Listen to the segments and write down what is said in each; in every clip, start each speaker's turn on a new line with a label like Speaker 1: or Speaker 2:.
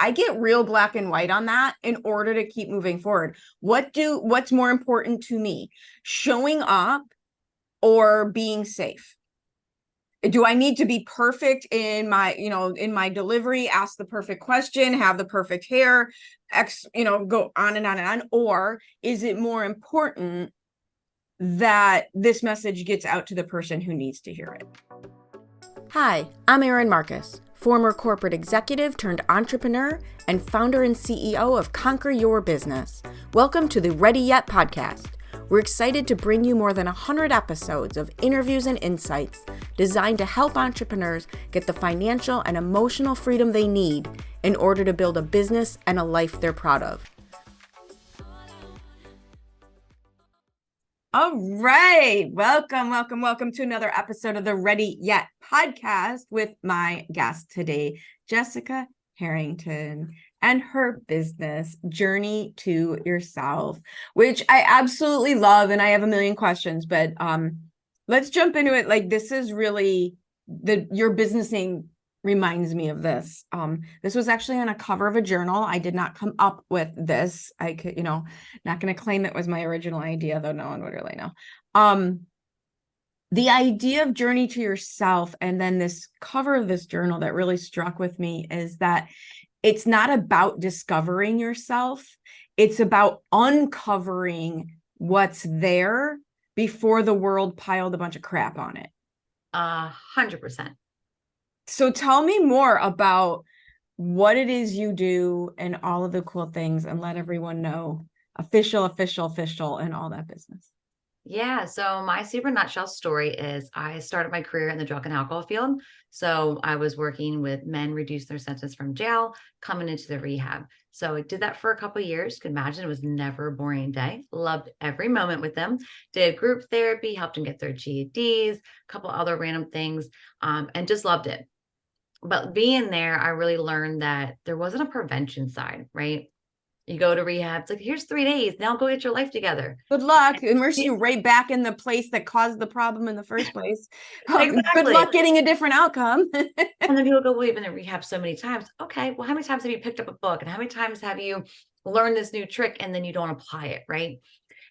Speaker 1: I get real black and white on that in order to keep moving forward. What's more important to me? Showing up or being safe? Do I need to be perfect in my delivery, ask the perfect question, have the perfect hair, go on and on and on? Or is it more important that this message gets out to the person who needs to hear it? Hi, I'm Erin Marcus, former corporate executive turned entrepreneur and founder and CEO of Conquer Your Business. Welcome to the Ready Yet podcast. We're excited to bring you more than 100 episodes of interviews and insights designed to help entrepreneurs get the financial and emotional freedom they need in order to build a business and a life they're proud of. All right. Welcome to another episode of the Ready Yet podcast with my guest today, Jessica Harrington, and her business, Journey to Yourself, which I absolutely love. And I have a million questions, but let's jump into it. Like, this is really your business name reminds me of this. This was actually on a cover of a journal. I did not come up with this. I could, not going to claim it was my original idea, though no one would really know. The idea of Journey to Yourself, and then this cover of this journal that really struck with me is that it's not about discovering yourself. It's about uncovering what's there before the world piled a bunch of crap on it.
Speaker 2: 100%.
Speaker 1: So tell me more about what it is you do and all of the cool things, and let everyone know official and all that business.
Speaker 2: Yeah. So my super nutshell story is I started my career in the drug and alcohol field. So I was working with men reduce their sentence from jail, coming into the rehab. So I did that for a couple of years. Could imagine it was never a boring day. Loved every moment with them. Did group therapy, helped them get their GEDs, a couple other random things, and just loved it. But being there, I really learned that there wasn't a prevention side, right? You go to rehab, it's like, here's 3 days. Now go get your life together.
Speaker 1: Good luck. Immerse you right back in the place that caused the problem in the first place.
Speaker 2: Exactly.
Speaker 1: Good luck getting a different outcome.
Speaker 2: And then people go, well, you've been in rehab so many times. Okay, well, how many times have you picked up a book? And how many times have you learned this new trick and then you don't apply it, right?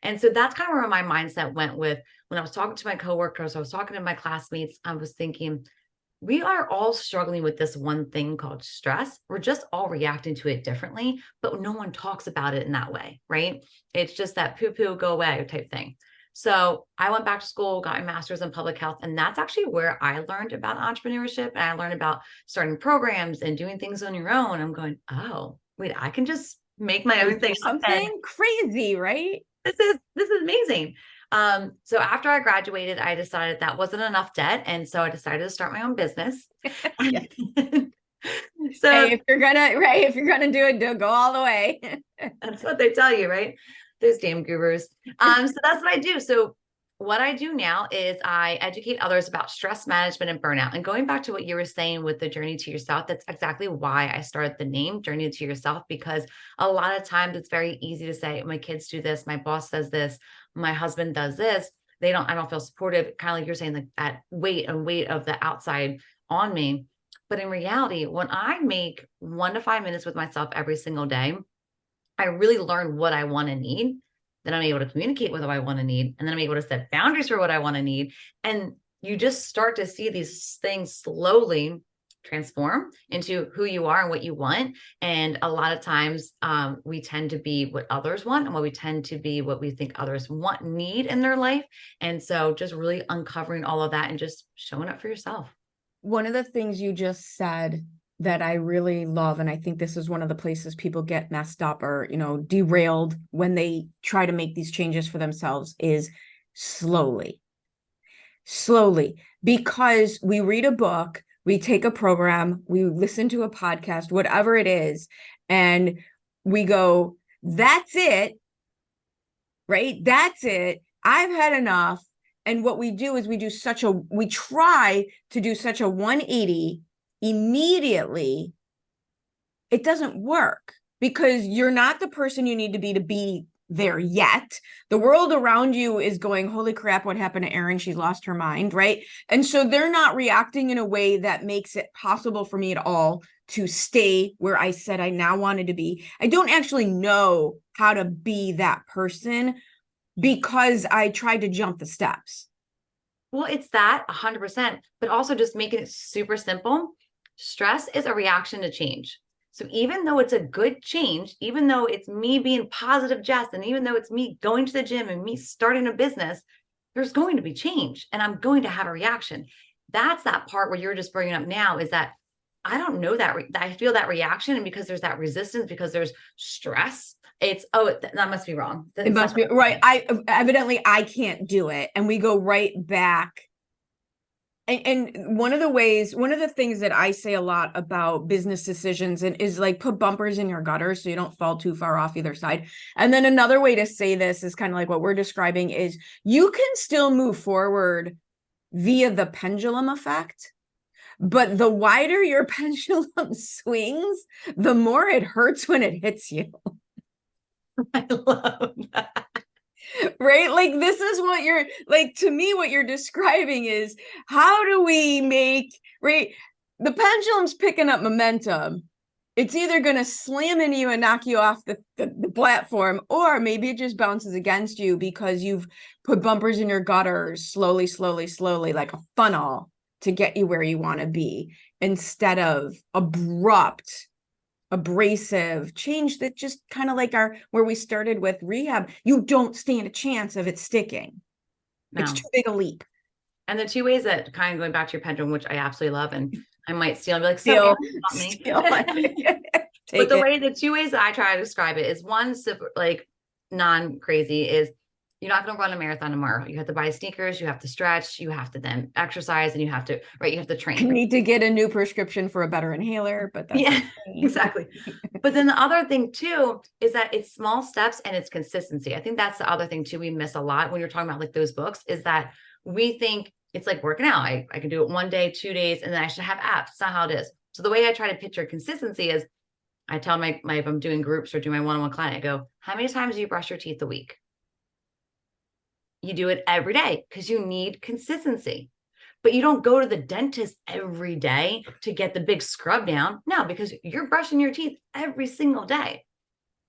Speaker 2: And so that's kind of where my mindset went with when I was talking to my coworkers, I was talking to my classmates, I was thinking, we are all struggling with this one thing called stress. We're just all reacting to it differently, but no one talks about it in that way, right? It's just that poo-poo, go away type thing. So I went back to school, got my master's in public health, and that's actually where I learned about entrepreneurship. And I learned about starting programs and doing things on your own. I'm going, oh, wait, I can just make my own thing.
Speaker 1: Something crazy, right?
Speaker 2: This is amazing. So after I graduated, I decided that wasn't enough debt. And so I decided to start my own business. So
Speaker 1: hey, if you're gonna do it, go all the way.
Speaker 2: That's what they tell you, right? Those damn gurus. So that's what I do. So what I do now is I educate others about stress management and burnout. And going back to what you were saying with the Journey to Yourself, that's exactly why I started the name Journey to Yourself, because a lot of times it's very easy to say, my kids do this, my boss says this, my husband does this. I don't feel supportive, kind of like you're saying, like that weight of the outside on me. But in reality, when I make 1 to 5 minutes with myself every single day, I really learn what I want to need. Then I'm able to communicate with what I want to need. And then I'm able to set boundaries for what I want to need. And you just start to see these things slowly transform into who you are and what you want. And a lot of times we tend to be what others want, and what we tend to be what we think others need in their life. And so just really uncovering all of that and just showing up for yourself.
Speaker 1: One of the things you just said that I really love, and I think this is one of the places people get messed up or, derailed when they try to make these changes for themselves, is slowly, because we read a book, we take a program, we listen to a podcast, whatever it is, and we go, that's it, right? That's it. I've had enough. And what we do is we try to do such a 180 immediately. It doesn't work, because you're not the person you need to be there yet. The world around you is going, holy crap, what happened to Erin? She's lost her mind, right? And so they're not reacting in a way that makes it possible for me at all to stay where I said I now wanted to be. I don't actually know how to be that person because I tried to jump the steps.
Speaker 2: Well, it's that 100%, but also just making it super simple. Stress is a reaction to change. So even though it's a good change, even though it's me being positive, Jess, and even though it's me going to the gym and me starting a business, there's going to be change and I'm going to have a reaction. That's that part where you're just bringing up now is that I don't know that I feel that reaction. And because there's that resistance, because there's stress, it's, that must be wrong.
Speaker 1: It must be right. I can't do it. And we go right back. And one of the things that I say a lot about business decisions is like put bumpers in your gutters so you don't fall too far off either side. And then another way to say this is kind of like what we're describing is you can still move forward via the pendulum effect, but the wider your pendulum swings, the more it hurts when it hits you.
Speaker 2: I love that.
Speaker 1: Right? Like this is what you're like, to me, what you're describing is how do we make, right? The pendulum's picking up momentum. It's either going to slam into you and knock you off the platform, or maybe it just bounces against you because you've put bumpers in your gutters slowly, like a funnel to get you where you want to be, instead of abrupt, abrasive change that just kind of like where we started with rehab. You don't stand a chance of it sticking. No. It's too big a leap.
Speaker 2: And the two ways that kind of going back to your pendulum, which I absolutely love, and I might steal and be like, steal. But the two ways that I try to describe it is one, super, like non-crazy, is you're not going to run a marathon tomorrow. You have to buy sneakers, you have to stretch, you have to then exercise, and you have to train.
Speaker 1: You need to get a new prescription for a better inhaler, but that's
Speaker 2: okay. Exactly. But then the other thing too, is that it's small steps and it's consistency. I think that's the other thing too, we miss a lot when you're talking about like those books, is that we think it's like working out. I can do it 1 day, 2 days, and then I should have apps. It's not how it is. So the way I try to picture consistency is I tell my if I'm doing groups or do my one-on-one client, I go, how many times do you brush your teeth a week? You do it every day because you need consistency. But you don't go to the dentist every day to get the big scrub down. No, because you're brushing your teeth every single day.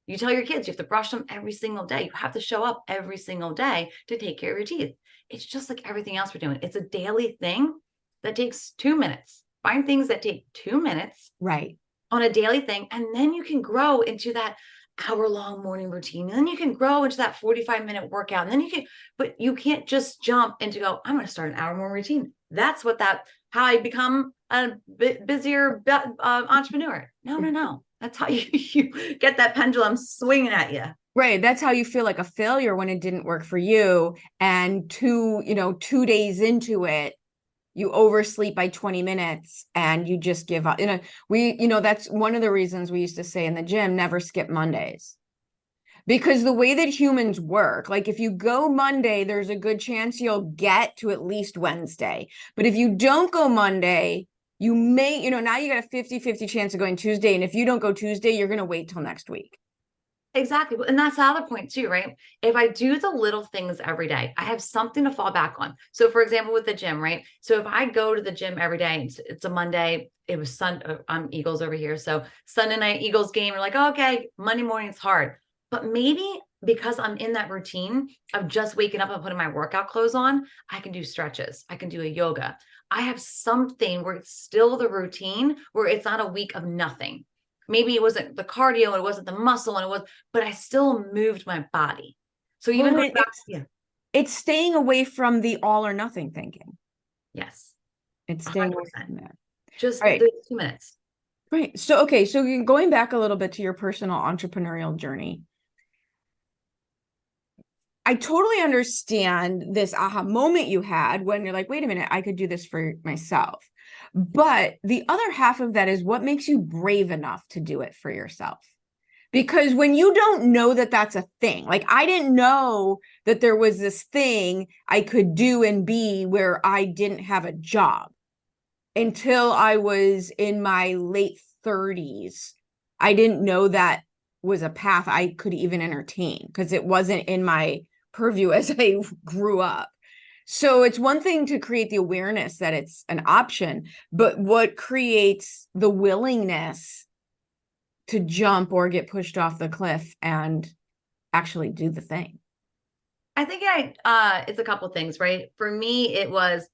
Speaker 2: You tell your kids you have to brush them every single day. You have to show up every single day to take care of your teeth. It's just like everything else we're doing. It's a daily thing that takes 2 minutes. Find things that take 2 minutes,
Speaker 1: right,
Speaker 2: on a daily thing. And then you can grow into that hour-long morning routine. And then you can grow into that 45-minute workout. And then but you can't just jump into go, I'm going to start an hour morning routine. That's how I become a busier entrepreneur. No. That's how you get that pendulum swinging at you.
Speaker 1: Right. That's how you feel like a failure when it didn't work for you. And 2 days into it, you oversleep by 20 minutes and you just give up. That's one of the reasons we used to say in the gym, never skip Mondays. Because the way that humans work, like if you go Monday, there's a good chance you'll get to at least Wednesday. But if you don't go Monday, you may, now you got a 50-50 chance of going Tuesday. And if you don't go Tuesday, you're going to wait till next week.
Speaker 2: Exactly. And that's the other point too, right? If I do the little things every day, I have something to fall back on. So for example, with the gym, right? So if I go to the gym every day, it's a Monday, it was I'm Eagles over here. So Sunday night Eagles game, we're like, okay, Monday morning, it's hard. But maybe because I'm in that routine of just waking up and putting my workout clothes on, I can do stretches. I can do a yoga. I have something where it's still the routine, where it's not a week of nothing. Maybe it wasn't the cardio, it wasn't the muscle, but I still moved my body. So even
Speaker 1: it's staying away from the all or nothing thinking.
Speaker 2: Yes.
Speaker 1: It's staying away from that.
Speaker 2: Just right. 2 minutes.
Speaker 1: Right. So, okay. So going back a little bit to your personal entrepreneurial journey, I totally understand this aha moment you had when you're like, wait a minute, I could do this for myself. But the other half of that is what makes you brave enough to do it for yourself. Because when you don't know that that's a thing, like I didn't know that there was this thing I could do and be where I didn't have a job until I was in my late 30s. I didn't know that was a path I could even entertain because it wasn't in my purview as I grew up. So it's one thing to create the awareness that it's an option, but what creates the willingness to jump or get pushed off the cliff and actually do the thing?
Speaker 2: I think it's a couple things, right? For me, it was,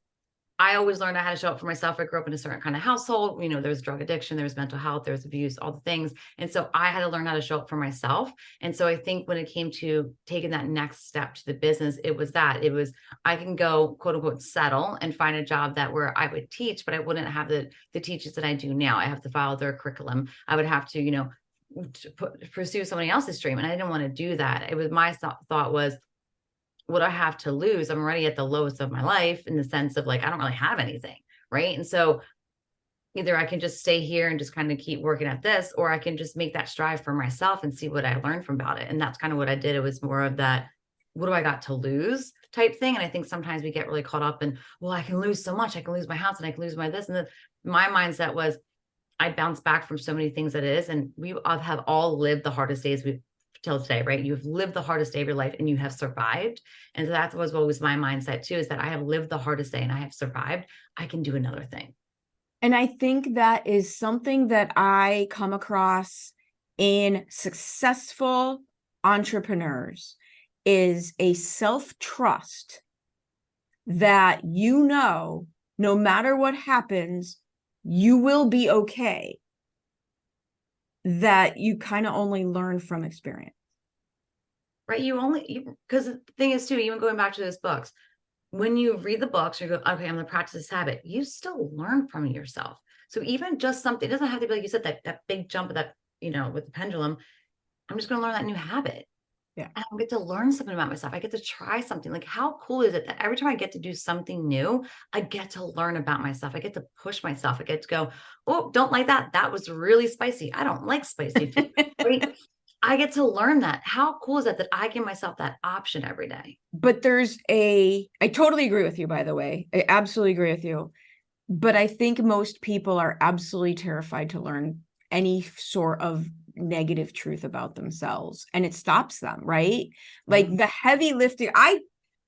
Speaker 2: I always learned how to show up for myself. I grew up in a certain kind of household. There was drug addiction, there was mental health, there was abuse, all the things. And so I had to learn how to show up for myself. And so I think when it came to taking that next step to the business, it was, I can go quote unquote settle and find a job where I would teach, but I wouldn't have the teachers that I do now. I have to follow their curriculum. I would have to, pursue somebody else's dream. And I didn't want to do that. It was, my thought was, what I have to lose? I'm already at the lowest of my life in the sense of like, I don't really have anything. Right. And so either I can just stay here and just kind of keep working at this, or I can just make that strive for myself and see what I learned from about it. And that's kind of what I did. It was more of that, what do I got to lose type thing. And I think sometimes we get really caught up in, well, I can lose so much. I can lose my house and I can lose my this. And my mindset was, I bounced back from so many things that it is. And we have all lived the hardest days we've till today, right? You've lived the hardest day of your life and you have survived. And so that was what was my mindset too, is that I have lived the hardest day and I have survived. I can do another thing.
Speaker 1: And I think that is something that I come across in successful entrepreneurs is a self-trust that, no matter what happens, you will be okay. That you kind of only learn from experience.
Speaker 2: Right. Because the thing is too, even going back to those books, when you read the books, you go, okay, I'm going to practice this habit. You still learn from yourself. So even just something, it doesn't have to be like you said, that big jump of that, with the pendulum. I'm just going to learn that new habit.
Speaker 1: Yeah.
Speaker 2: And I get to learn something about myself. I get to try something. Like, how cool is it that every time I get to do something new, I get to learn about myself. I get to push myself. I get to go, oh, don't like that. That was really spicy. I don't like spicy food. Right? I get to learn that. How cool is that I give myself that option every day?
Speaker 1: But I totally agree with you, by the way. I absolutely agree with you. But I think most people are absolutely terrified to learn any sort of negative truth about themselves, and it stops them, right? Like the heavy lifting.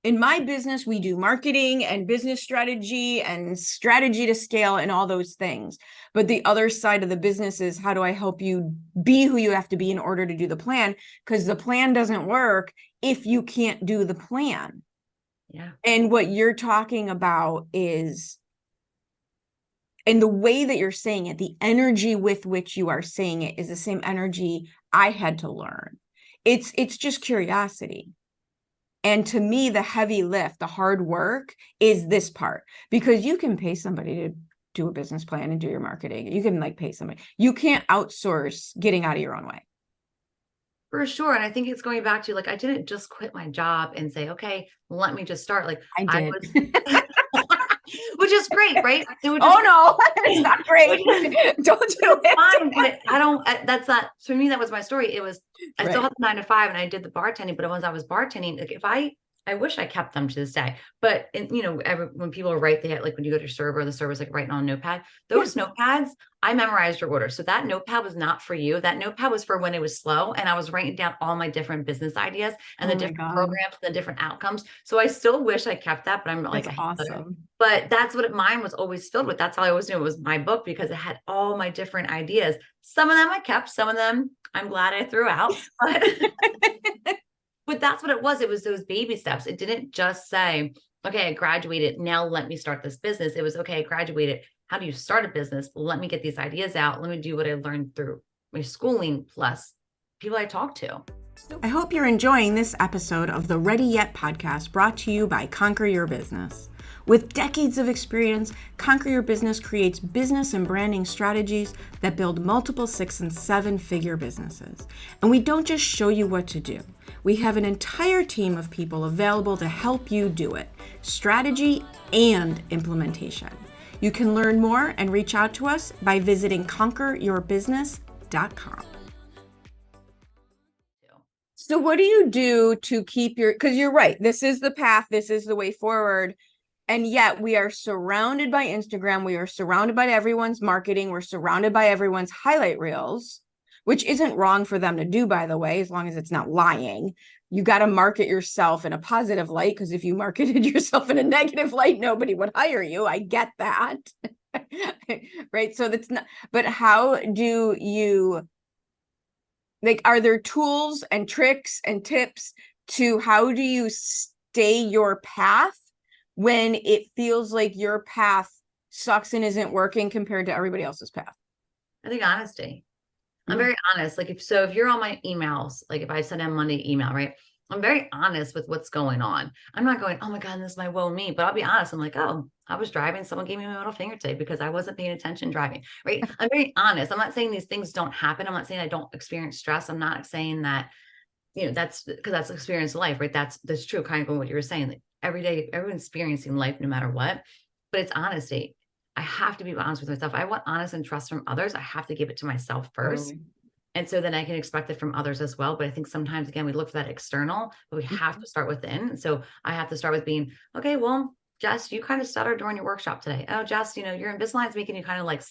Speaker 1: In my business, we do marketing and business strategy and strategy to scale and all those things. But the other side of the business is, how do I help you be who you have to be in order to do the plan? Because the plan doesn't work if you can't do the plan.
Speaker 2: Yeah.
Speaker 1: And what you're talking about is, and the way that you're saying it, the energy with which you are saying it is the same energy I had to learn. It's just curiosity. And to me, the heavy lift, the hard work is this part, because you can pay somebody to do a business plan and do your marketing. You can pay somebody. You can't outsource getting out of your own way.
Speaker 2: For sure. And I think it's going back to, I didn't just quit my job and say, okay, let me just start.
Speaker 1: I did.
Speaker 2: Which is great, right?
Speaker 1: No, it's not great. Don't do it.
Speaker 2: Fine, but I don't, that's not, for me, that was my story. It was, I still had the 9 to 5 and I did the bartending, but once I was bartending, I wish I kept them to this day, but when people write, they had, when you go to your server, the server's writing on a notepad, those notepads, I memorized your order. So that notepad was not for you. That notepad was for when it was slow. And I was writing down all my different business ideas and the different programs, and the different outcomes. So I still wish I kept that, but I'm
Speaker 1: that's awesome.
Speaker 2: But that's what mine was always filled with. That's how I always knew it was my book, because it had all my different ideas. Some of them I kept, some of them I'm glad I threw out. But that's what it was. It was those baby steps. It didn't just say, okay, I graduated. Now let me start this business. It was, okay, I graduated. How do you start a business? Let me get these ideas out. Let me do what I learned through my schooling plus people I talked to.
Speaker 1: I hope you're enjoying this episode of the Ready Yet podcast, brought to you by Conquer Your Business. With decades of experience, Conquer Your Business creates business and branding strategies that build multiple 6- and 7-figure businesses. And we don't just show you what to do. We have an entire team of people available to help you do it, strategy and implementation. You can learn more and reach out to us by visiting conqueryourbusiness.com. So what do you do to keep because you're right, this is the path, this is the way forward. And yet we are surrounded by Instagram. We are surrounded by everyone's marketing. We're surrounded by everyone's highlight reels. which isn't wrong for them to do, by the way, as long as it's not lying. You got to market yourself in a positive light, because if you marketed yourself in a negative light, nobody would hire you. I get that. Right. So that's not, but how do you, like, are there tools and tricks and tips to how do you stay your path when it feels like your path sucks and isn't working compared to everybody else's path?
Speaker 2: I think honesty. I'm very honest. Like if you're on my emails, like if I send a Monday email, right? I'm very honest with what's going on. I'm not going, oh my God, this is my woe me, but I'll be honest. I'm like, oh, I was driving. Someone gave me my middle finger today because I wasn't paying attention driving, right? I'm very honest. I'm not saying these things don't happen. I'm not saying I don't experience stress. I'm not saying that, that's because that's experience of life, right? That's true. Kind of what you were saying, like every day, everyone's experiencing life no matter what, but it's honesty. I have to be honest with myself. I want honest and trust from others. I have to give it to myself first.
Speaker 1: Totally.
Speaker 2: And so then I can expect it from others as well. But I think sometimes, again, we look for that external, but we have to start within. So I have to start with being, okay, well, Jess, you kind of stuttered during your workshop today. Oh, Jess, your Invisalign's making you kind of like,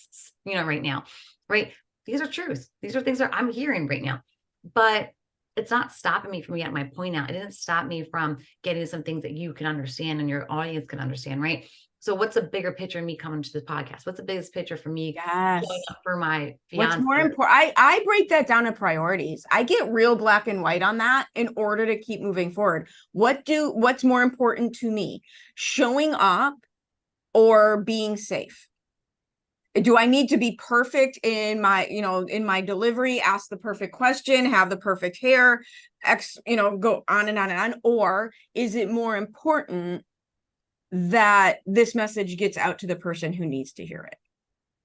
Speaker 2: right now, right? These are truths. These are things that I'm hearing right now, but it's not stopping me from getting my point out. It didn't stop me from getting some things that you can understand and your audience can understand, right? So what's a bigger picture of me coming to this podcast? What's the biggest picture for me showing up for my fiance?
Speaker 1: What's more important? I break that down to priorities. I get real black and white on that in order to keep moving forward. What's more important to me? Showing up or being safe? Do I need to be perfect in my, in my delivery, ask the perfect question, have the perfect hair, go on and on and on? Or is it more important that this message gets out to the person who needs to hear it?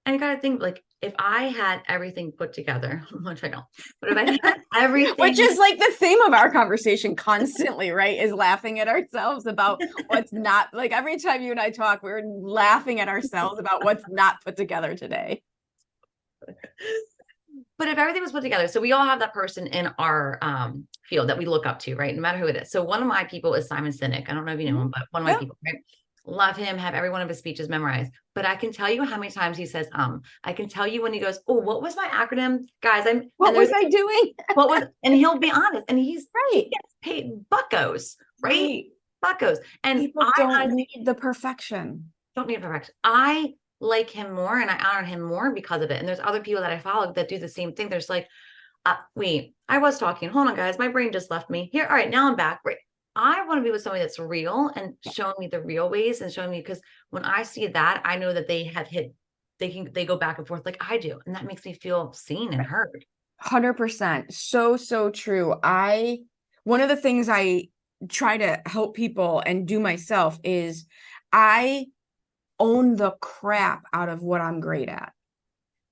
Speaker 2: And you got to think, like, if I had everything put together, which I don't, but if I had everything,
Speaker 1: which is like the theme of our conversation constantly, right? Is laughing at ourselves about what's not, like, every time you and I talk, we're laughing at ourselves about what's not put together today.
Speaker 2: But if everything was put together, so we all have that person in our field that we look up to, right? No matter who it is. So one of my people is Simon Sinek. I don't know if you know him, but one of my people, right? Love him, have every one of his speeches memorized. But I can tell you how many times he says, I can tell you when he goes, oh, what was my acronym? Guys,
Speaker 1: what was I doing?
Speaker 2: And he'll be honest. And he's
Speaker 1: right.
Speaker 2: He gets paid buckos, right? Buckos. And
Speaker 1: people don't need the perfection.
Speaker 2: Don't need perfection. I like him more and I honor him more because of it. And there's other people that I follow that do the same thing. There's like, wait, I was talking. Hold on, guys. My brain just left me. Here. All right. Now I'm back. Right. I want to be with somebody that's real and showing me the real ways and showing me, because when I see that, I know that they have they go back and forth like I do. And that makes me feel seen and heard.
Speaker 1: 100%. So true. One of the things I try to help people and do myself is I own the crap out of what I'm great at.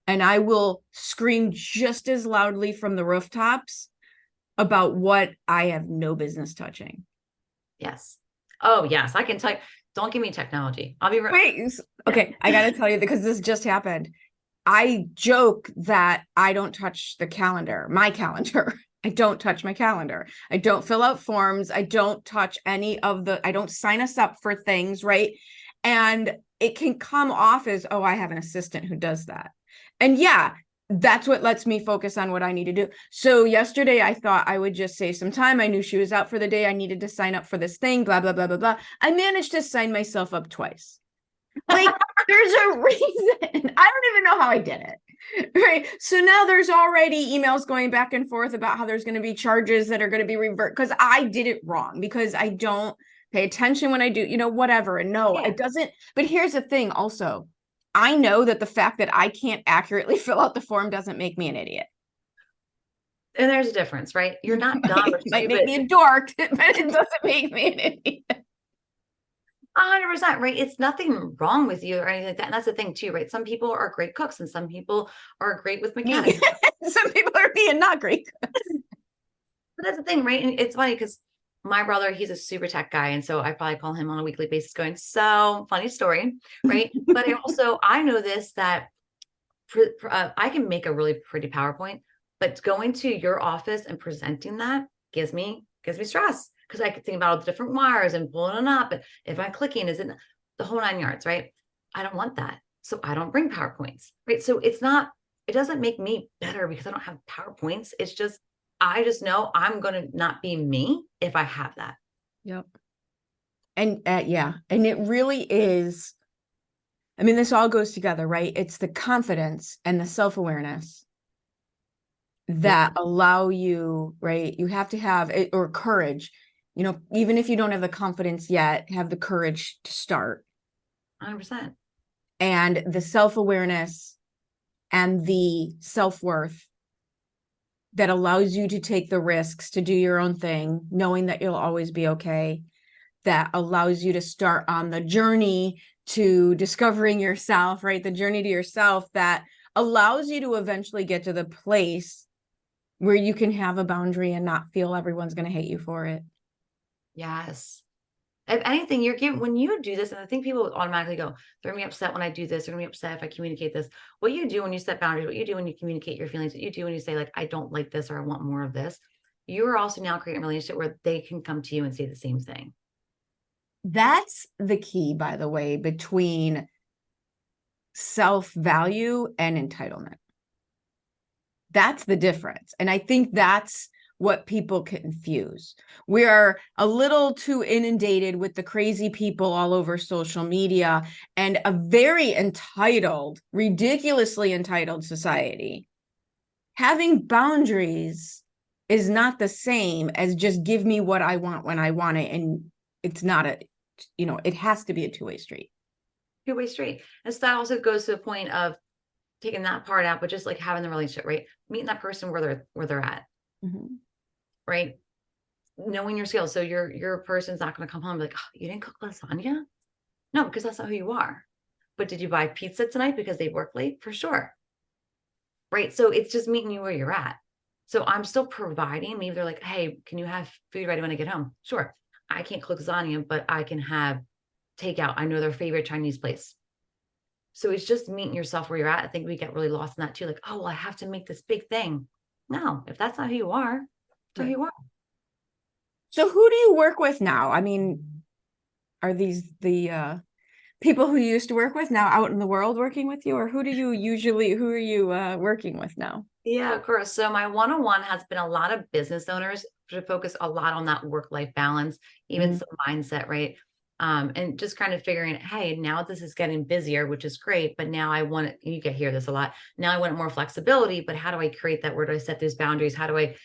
Speaker 1: And I will scream just as loudly from the rooftops about what I have no business touching.
Speaker 2: Yes. Oh, yes. I can tell you. Don't give me technology. I'll be right.
Speaker 1: Wait. Okay. I got to tell you, because this just happened. I joke that I don't touch my calendar. I don't touch my calendar. I don't fill out forms. I don't touch I don't sign us up for things, right? And it can come off as, oh, I have an assistant who does that. And yeah, that's what lets me focus on what I need to do. So yesterday I thought I would just save some time. I knew she was out for the day. I needed to sign up for this thing, blah, blah, blah, blah, blah. I managed to sign myself up twice. Like, there's a reason. I don't even know how I did it. Right. So now there's already emails going back and forth about how there's going to be charges that are going to be reversed because I did it wrong, because I don't pay attention when I do, whatever. And no, it doesn't. But here's the thing also. I know that the fact that I can't accurately fill out the form doesn't make me an idiot.
Speaker 2: And there's a difference, right? You're not dumb.
Speaker 1: It might make me a dork, but it doesn't make me an idiot.
Speaker 2: 100%, right? It's nothing wrong with you or anything like that. And that's the thing too, right? Some people are great cooks and some people are great with mechanics.
Speaker 1: Some people are being not great cooks.
Speaker 2: But that's the thing, right? And it's funny because my brother, he's a super tech guy. And so I probably call him on a weekly basis going, so funny story, right? But I know this, that I can make a really pretty PowerPoint, but going to your office and presenting that gives me stress. Because I could think about all the different wires and pulling them up. And if I'm clicking, is it the whole 9 yards, right? I don't want that. So I don't bring PowerPoints, right? So it's not it doesn't make me better because I don't have PowerPoints. It's just, I just know I'm going to not be me if I have that.
Speaker 1: Yep. And yeah, and it really is. I mean, this all goes together, right? It's the confidence and the self-awareness that allow you, right? You have to have it, or courage, even if you don't have the confidence yet, have the courage to start.
Speaker 2: 100%.
Speaker 1: And the self-awareness and the self-worth that allows you to take the risks to do your own thing, knowing that you'll always be okay, that allows you to start on the journey to discovering yourself, right? The journey to yourself that allows you to eventually get to the place where you can have a boundary and not feel everyone's going to hate you for it.
Speaker 2: Yes. If anything, when you do this, and I think people automatically go, they're gonna be upset when I do this, they're gonna be upset if I communicate this. What you do when you set boundaries, what you do when you communicate your feelings, what you do when you say, like, I don't like this or I want more of this, you are also now creating a relationship where they can come to you and say the same thing.
Speaker 1: That's the key, by the way, between self-value and entitlement. That's the difference. And I think that's what people confuse. We are a little too inundated with the crazy people all over social media and a very entitled, ridiculously entitled society. Having boundaries is not the same as just give me what I want when I want it. And it's not it has to be a two-way street.
Speaker 2: Two-way street. And so that also goes to the point of taking that part out, but just like having the relationship, right? Meeting that person where they're at.
Speaker 1: Mm-hmm.
Speaker 2: Right? Knowing your skills. So your person's not going to come home and be like, oh, you didn't cook lasagna? No, because that's not who you are. But did you buy pizza tonight because they work late? For sure. Right. So it's just meeting you where you're at. So I'm still providing. Maybe they're like, hey, can you have food ready when I get home? Sure. I can't cook lasagna, but I can have takeout. I know their favorite Chinese place. So it's just meeting yourself where you're at. I think we get really lost in that too. Like, oh, well, I have to make this big thing. No, if that's not who you are, that's who you are.
Speaker 1: So who do you work with now? I mean, are these the people who you used to work with now out in the world working with you, or who are you working with now?
Speaker 2: Yeah, of course. So my one-on-one has been a lot of business owners to focus a lot on that work-life balance, even some mindset, right? And just kind of figuring, hey, now this is getting busier, which is great, but now I want it, you get hear this a lot. Now I want more flexibility, but how do I create that? Where do I set those boundaries? How do I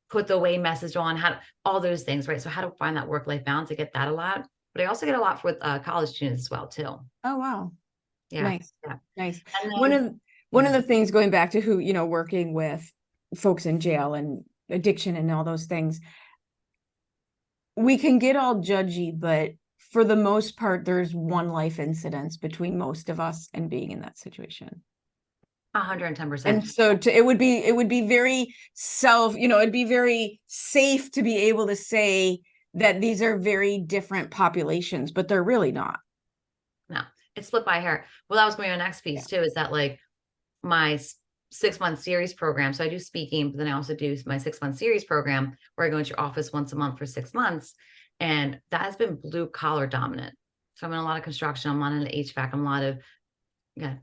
Speaker 2: put the away message on? All those things, right? So how to find that work-life balance? I get that a lot, but I also get a lot with college students as well, too.
Speaker 1: Oh, wow.
Speaker 2: Yeah.
Speaker 1: Nice.
Speaker 2: Yeah.
Speaker 1: Nice.
Speaker 2: And
Speaker 1: One of the things, going back to who, working with folks in jail and addiction and all those things, we can get all judgy, but for the most part, there's one life incidence between most of us and being in that situation.
Speaker 2: 110%.
Speaker 1: And so it would be very it'd be very safe to be able to say that these are very different populations, but they're really not.
Speaker 2: No, it's split by hair. Well, that was going to be my next piece too, is that like my 6-month series program. So I do speaking, but then I also do my 6-month series program where I go into your office once a month for 6 months. And that has been blue collar dominant. So I'm in a lot of construction. I'm on an HVAC. I'm a lot of, yeah.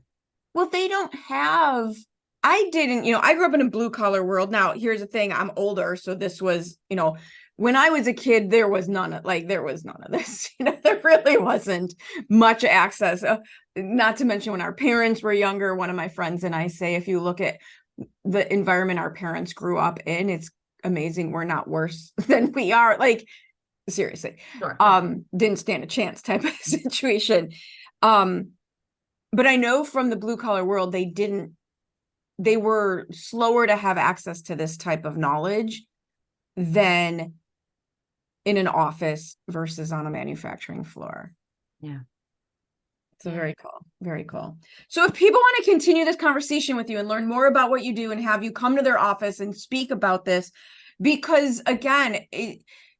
Speaker 1: Well, they don't have, I grew up in a blue collar world. Now, here's the thing. I'm older. So this was, when I was a kid, there was none of this, there really wasn't much access. Not to mention when our parents were younger, one of my friends and I say, if you look at the environment our parents grew up in, it's amazing. We're not worse than we are. Like, seriously,
Speaker 2: Sure.
Speaker 1: Didn't stand a chance type of situation. But I know from the blue collar world, they were slower to have access to this type of knowledge than in an office versus on a manufacturing floor.
Speaker 2: Yeah.
Speaker 1: So very cool. Very cool. So if people want to continue this conversation with you and learn more about what you do and have you come to their office and speak about this, because again,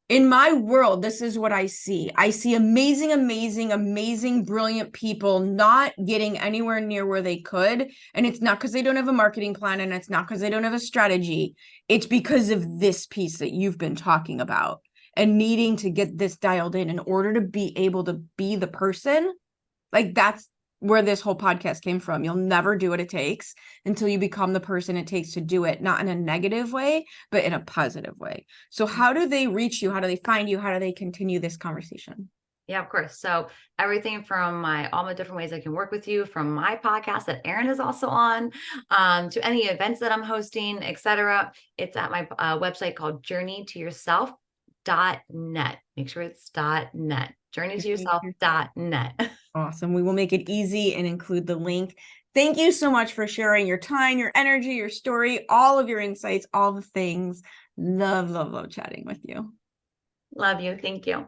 Speaker 1: in my world, this is what I see. I see amazing, amazing, amazing, brilliant people not getting anywhere near where they could. And it's not because they don't have a marketing plan, and it's not because they don't have a strategy. It's because of this piece that you've been talking about and needing to get this dialed in order to be able to be the person. Like that's where this whole podcast came from. You'll never do what it takes until you become the person it takes to do it, not in a negative way, but in a positive way. So how do they reach you? How do they find you? How do they continue this conversation?
Speaker 2: Yeah, of course. So everything from all the different ways I can work with you, from my podcast that Erin is also on, to any events that I'm hosting, etc. It's at my website called journeytoyourself.net. Make sure it's .net. Journeytoyourself.net.
Speaker 1: Awesome. We will make it easy and include the link. Thank you so much for sharing your time, your energy, your story, all of your insights, all the things. Love, love, love chatting with you.
Speaker 2: Love you. Thank you.